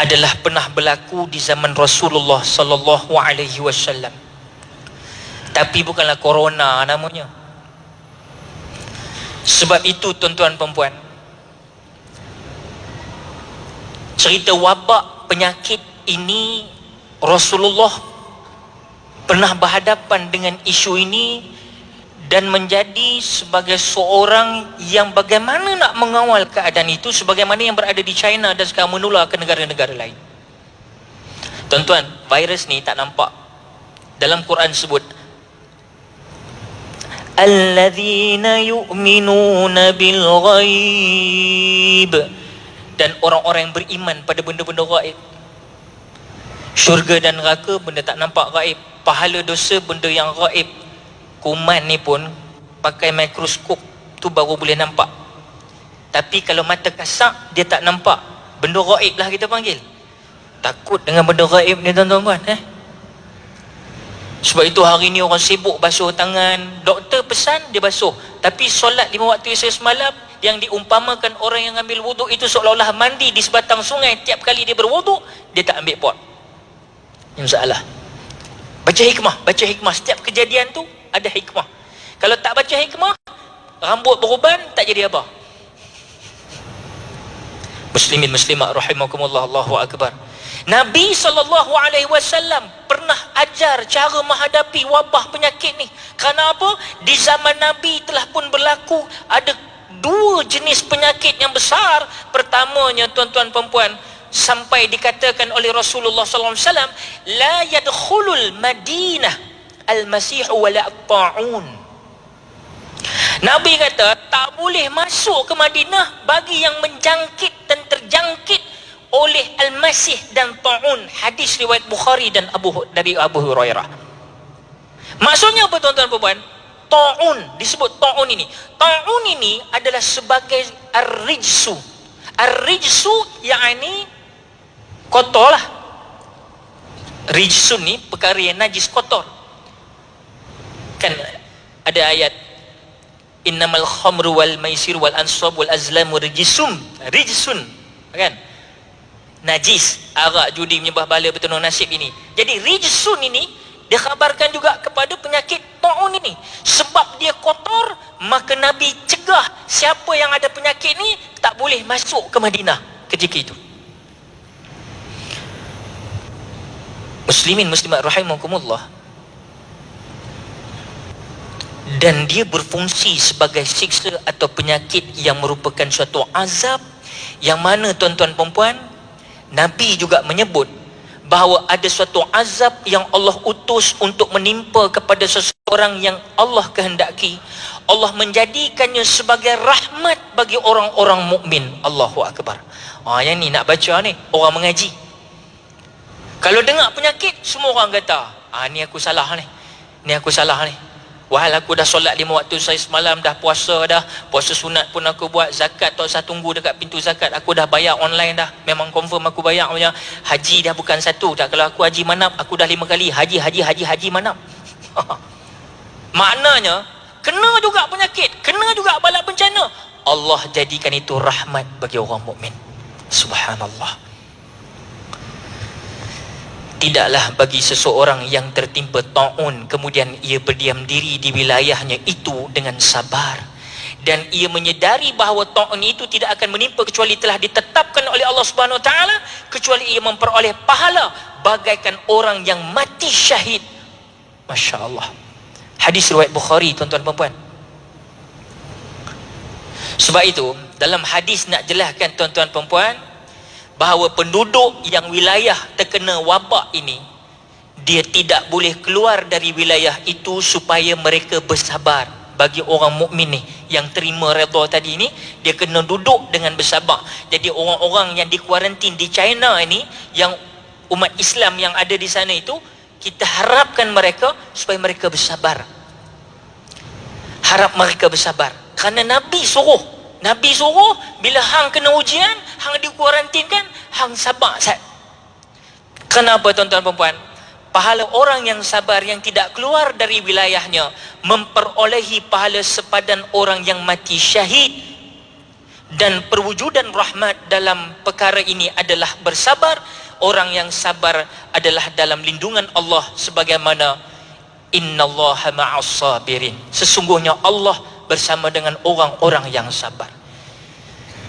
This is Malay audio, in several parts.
adalah pernah berlaku di zaman Rasulullah sallallahu alaihi wasallam. Tapi bukanlah corona namanya. Sebab itu tuan-tuan dan puan, cerita wabak penyakit ini Rasulullah pernah berhadapan dengan isu ini dan menjadi sebagai seorang yang bagaimana nak mengawal keadaan itu, sebagaimana yang berada di China dan sekarang menular ke negara-negara lain. Tuan-tuan, virus ni tak nampak. Dalam Quran sebut alladzina yu'minuna bil ghaib, dan orang-orang yang beriman pada benda-benda gaib. Syurga dan neraka benda tak nampak gaib, pahala dosa benda yang gaib. Kuman ni pun pakai mikroskop tu baru boleh nampak. Tapi kalau mata kasar dia tak nampak. Benda gaib lah kita panggil. Takut dengan benda gaib ni tuan-tuan puan. Sebab itu hari ni orang sibuk basuh tangan. Doktor pesan dia basuh. Tapi solat 5 waktu Isya semalam yang diumpamakan orang yang ambil wuduk itu seolah-olah mandi di sebatang sungai. Tiap kali dia berwuduk dia tak ambil pot. Ini masalah. Baca hikmah. Setiap kejadian tu ada hikmah. Kalau tak baca hikmah, rambut beruban tak jadi apa. Muslimin muslimat rahimakumullah, Allahu akbar. Nabi SAW pernah ajar cara menghadapi wabah penyakit ni. Kerana apa? Di zaman Nabi telah pun berlaku ada 2 jenis penyakit yang besar. Pertamanya tuan-tuan perempuan, sampai dikatakan oleh Rasulullah SAW, la yadkhulul Madinah al-masih wala at-ta'un. Nabi kata tak boleh masuk ke Madinah bagi yang menjangkit dan terjangkit oleh al-masih dan ta'un. Hadis riwayat Bukhari dan dari Abu Hurairah. Maksudnya apa tuan-tuan puan? Ta'un, disebut ta'un ini. Ta'un ini adalah sebagai ar-rijsu. Ar-rijsu yakni kotor lah. Rijsun ni perkara yang najis, kotor. Kan ada ayat innamal khamru wal maisir wal ansab wal azlamu rijsun, kan? Najis, arak, judi, menyembah bala, bertenuh nasib ini. Jadi rijsun ini dikhabarkan juga kepada penyakit ta'un ini. Sebab dia kotor, maka Nabi cegah siapa yang ada penyakit ni tak boleh masuk ke Madinah ketika itu. Muslimin muslimat rahimakumullah. Dan dia berfungsi sebagai siksa atau penyakit yang merupakan suatu azab, yang mana tuan-tuan perempuan, Nabi juga menyebut bahawa ada suatu azab yang Allah utus untuk menimpa kepada seseorang yang Allah kehendaki. Allah menjadikannya sebagai rahmat bagi orang-orang mukmin. Allahu akbar. Yang ni nak baca ni orang mengaji. Kalau dengar penyakit, semua orang kata, ni aku salah ni. Ni aku salah ni. Wahal aku dah solat 5 waktu saya semalam, dah puasa dah. Puasa sunat pun aku buat. Zakat tak usah tunggu dekat pintu zakat. Aku dah bayar online dah. Memang confirm aku bayar punya. Haji dah bukan satu dah. Kalau aku haji manap, aku dah 5 kali. Haji manap. Maknanya, kena juga penyakit. Kena juga bala bencana. Allah jadikan itu rahmat bagi orang mukmin. Subhanallah. Tidaklah bagi seseorang yang tertimpa ta'un kemudian ia berdiam diri di wilayahnya itu dengan sabar, dan ia menyedari bahawa ta'un itu tidak akan menimpa kecuali telah ditetapkan oleh Allah Subhanahu Wa Taala, kecuali ia memperoleh pahala bagaikan orang yang mati syahid. Masya Allah. Hadis riwayat Bukhari tuan-tuan perempuan. Sebab itu dalam hadis nak jelaskan tuan-tuan perempuan bahawa penduduk yang wilayah terkena wabak ini, dia tidak boleh keluar dari wilayah itu supaya mereka bersabar. Bagi orang mukmin ni yang terima redha tadi ni, dia kena duduk dengan bersabar. Jadi orang-orang yang dikuarantin di China ini, yang umat Islam yang ada di sana itu, kita harapkan mereka supaya mereka bersabar. Harap mereka bersabar. Kerana Nabi suruh bila hang kena ujian, hang dikuarantinkan, hang sabar. Kenapa tuan-tuan perempuan? Pahala orang yang sabar, yang tidak keluar dari wilayahnya, memperolehi pahala sepadan orang yang mati syahid. Dan perwujudan rahmat dalam perkara ini adalah bersabar. Orang yang sabar adalah dalam lindungan Allah, sebagaimana innallaha ma'as sabirin, sesungguhnya Allah bersama dengan orang-orang yang sabar.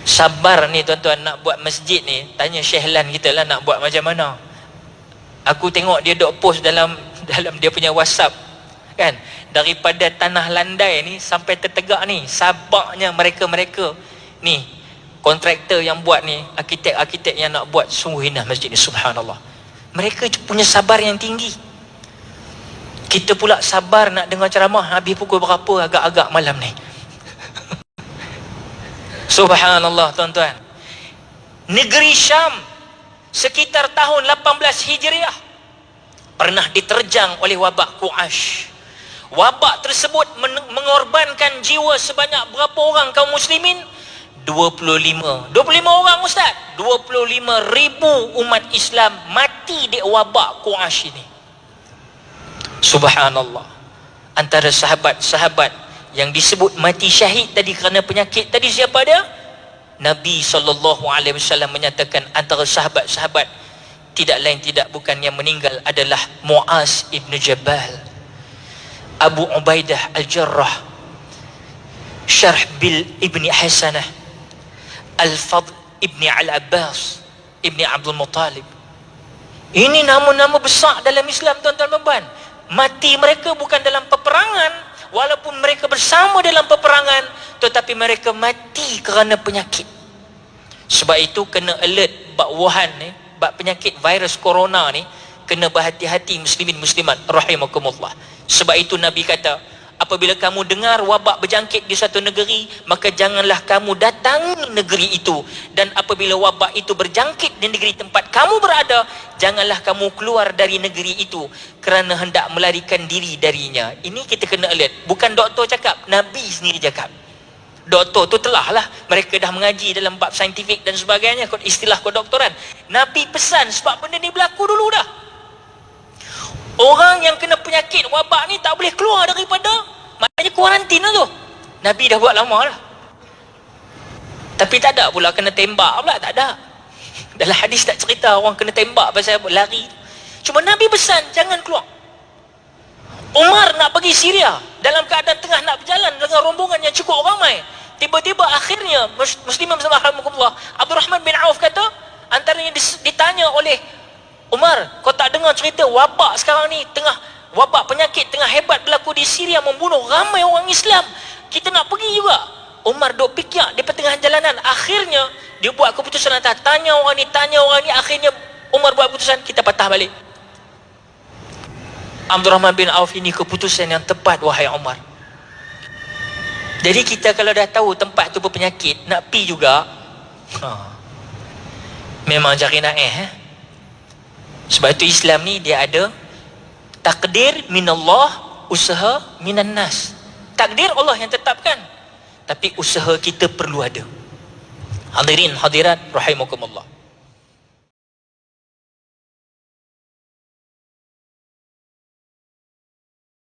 Sabar ni tuan-tuan, nak buat masjid ni, tanya Syekh Lan kita lah nak buat macam mana. Aku tengok dia dok post dalam dia punya WhatsApp kan, daripada tanah landai ni sampai tertegak ni, sabarnya mereka ni, kontraktor yang buat ni, arkitek-arkitek yang nak buat, sungguh indah masjid ni, subhanallah. Mereka punya sabar yang tinggi. Kita pula sabar nak dengar ceramah habis pukul berapa, agak-agak malam ni. Subhanallah tuan-tuan. Negeri Syam sekitar tahun 18 Hijriah pernah diterjang oleh wabak Quraisy. Wabak tersebut mengorbankan jiwa sebanyak berapa orang kaum muslimin? 25 orang ustaz. 25,000 umat Islam mati di wabak Quraisy ini. Subhanallah. Antara sahabat-sahabat yang disebut mati syahid tadi kerana penyakit tadi, siapa dia? Nabi SAW menyatakan antara sahabat-sahabat tidak lain tidak bukan yang meninggal adalah Muaz ibn Jabal, Abu Ubaidah al-Jarrah, Syarhbil ibn Hasanah, Al-Fadl ibn Al-Abbas ibn Abdul Muttalib. Ini nama-nama besar dalam Islam tuan-tuan dan mati mereka bukan dalam peperangan, walaupun mereka bersama dalam peperangan, tetapi mereka mati kerana penyakit. Sebab itu kena alert bab Wuhan ni, bab penyakit virus corona ni, kena berhati-hati muslimin muslimat rahimakumullah. Sebab itu Nabi kata, apabila kamu dengar wabak berjangkit di satu negeri, maka janganlah kamu datangi negeri itu. Dan apabila wabak itu berjangkit di negeri tempat kamu berada, janganlah kamu keluar dari negeri itu kerana hendak melarikan diri darinya. Ini kita kena alert. Bukan doktor cakap, Nabi sendiri cakap. Doktor tu telah lah, mereka dah mengaji dalam bab saintifik dan sebagainya, istilah kedoktoran. Nabi pesan sebab benda ni berlaku dulu dah. Orang yang kena penyakit wabak ni tak boleh keluar daripada, maknanya kuarantin lah tu. Nabi dah buat lama lah. Tapi tak ada pula kena tembak pula, tak ada. Dalam hadis tak cerita orang kena tembak pasal lari. Cuma Nabi pesan jangan keluar. Umar nak pergi Syria dalam keadaan tengah nak berjalan dengan rombongan yang cukup ramai. Tiba-tiba akhirnya muslimin alhamdulillah, Abdurrahman bin Auf kata, antaranya ditanya oleh Umar, kau tak dengar cerita wabak sekarang ni, tengah wabak penyakit tengah hebat berlaku di Syria, membunuh ramai orang Islam, kita nak pergi juga. Umar duk fikir di pertengahan jalanan, akhirnya dia buat keputusan atas tanya orang ni, akhirnya Umar buat keputusan, kita patah balik. Abdurrahman bin Auf, ini keputusan yang tepat wahai Umar. Jadi kita kalau dah tahu tempat tu berpenyakit, nak pi juga, memang cari naik. Sebab itu Islam ni dia ada takdir minallah, usaha minan nas. Takdir Allah yang tetapkan, tapi usaha kita perlu ada. Hadirin hadirat rahimakumullah.